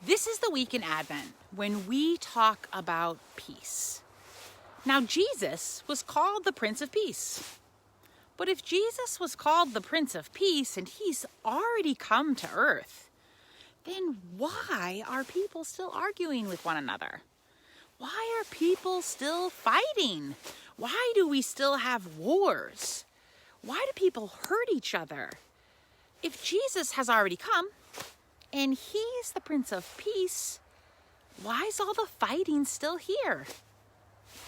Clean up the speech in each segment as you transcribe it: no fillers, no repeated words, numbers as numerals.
This is the week in Advent when we talk about peace. Now, Jesus was called the Prince of Peace. But if Jesus was called the Prince of Peace and he's already come to earth, then why are people still arguing with one another? Why are people still fighting? Why do we still have wars? Why do people hurt each other? If Jesus has already come and he's the Prince of Peace, why is all the fighting still here?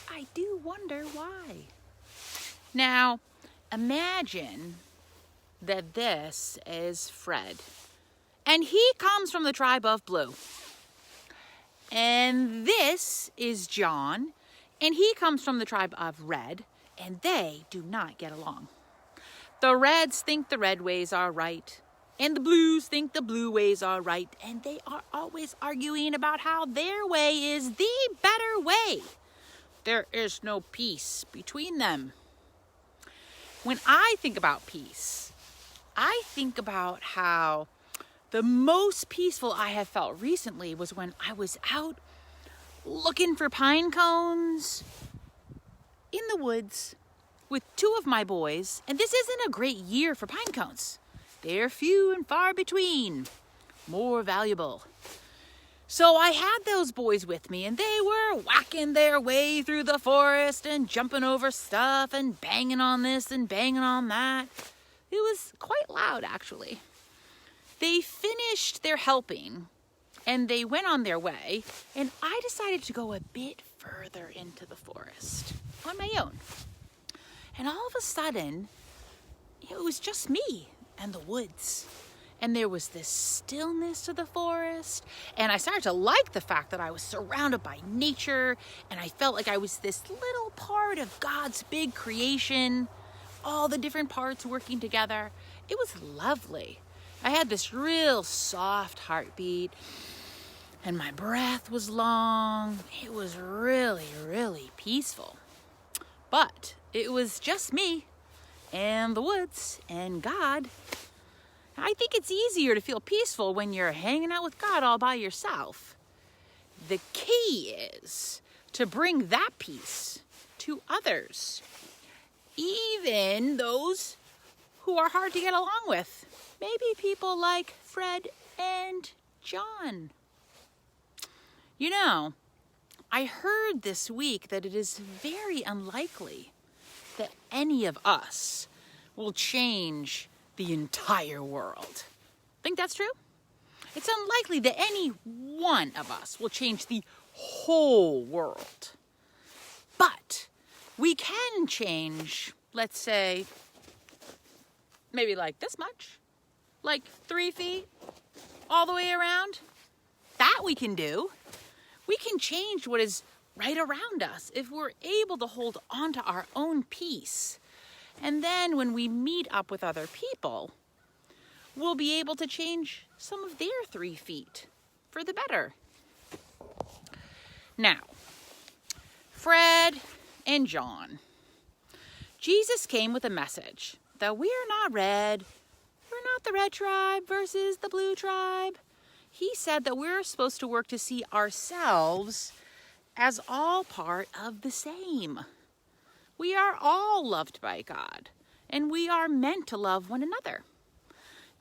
I do wonder why. Now, imagine that this is Fred, and he comes from the tribe of Blue. And this is John, and he comes from the tribe of Red, and they do not get along. The Reds think the red ways are right, and the Blues think the blue ways are right, and they are always arguing about how their way is the better way. There is no peace between them. When I think about peace, I think about how the most peaceful I have felt recently was when I was out looking for pine cones in the woods with two of my boys, and this isn't a great year for pine cones. They're few and far between, more valuable. So I had those boys with me, and they were whacking their way through the forest and jumping over stuff and banging on this and banging on that. It was quite loud, actually. They finished their helping, and they went on their way, and I decided to go a bit further into the forest on my own. And all of a sudden, it was just me and the woods. And there was this stillness to the forest. And I started to like the fact that I was surrounded by nature. And I felt like I was this little part of God's big creation. All the different parts working together. It was lovely. I had this real soft heartbeat. And my breath was long. It was really, really peaceful. But it was just me and the woods and God. I think it's easier to feel peaceful when you're hanging out with God all by yourself. The key is to bring that peace to others, even those who are hard to get along with. Maybe people like Fred and John. You know, I heard this week that it is very unlikely that any of us will change the entire world. Think that's true? It's unlikely that any one of us will change the whole world. But we can change, let's say, maybe like this much, like 3 feet all the way around. That we can do. We can change what is right around us if we're able to hold on to our own peace. And then when we meet up with other people, we'll be able to change some of their 3 feet for the better. Now, Fred and John. Jesus came with a message that we are not red. We're not the red tribe versus the blue tribe. He said that we're supposed to work to see ourselves as all part of the same. We are all loved by God, and we are meant to love one another.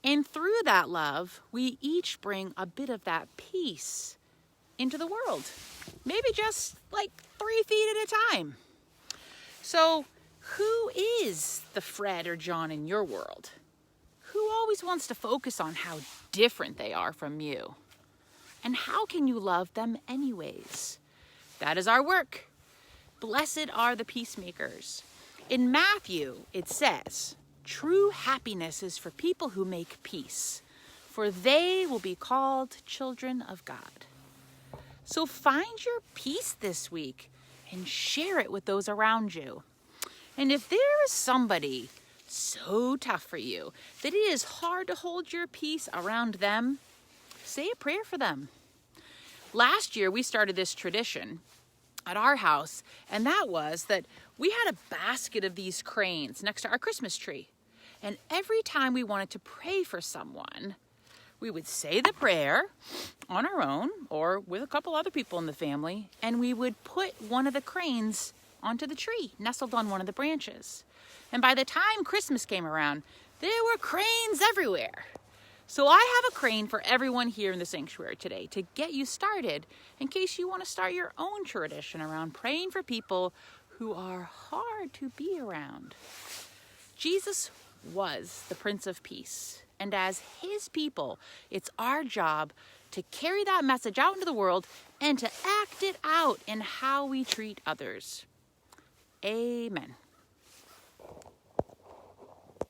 And through that love, we each bring a bit of that peace into the world. Maybe just like 3 feet at a time. So who is the Fred or John in your world? Who always wants to focus on how different they are from you? And how can you love them anyways? That is our work. Blessed are the peacemakers. In Matthew, it says, true happiness is for people who make peace, for they will be called children of God. So find your peace this week and share it with those around you. And if there is somebody so tough for you that it is hard to hold your peace around them, say a prayer for them. Last year, we started this tradition at our house, and that was that we had a basket of these cranes next to our Christmas tree. And every time we wanted to pray for someone, We would say the prayer on our own or with a couple other people in the family, and we would put one of the cranes onto the tree, nestled on one of the branches. And by the time Christmas came around, there were cranes everywhere. So I have a crane for everyone here in the sanctuary today to get you started in case you want to start your own tradition around praying for people who are hard to be around. Jesus was the Prince of Peace, and as his people, it's our job to carry that message out into the world and to act it out in how we treat others. Amen.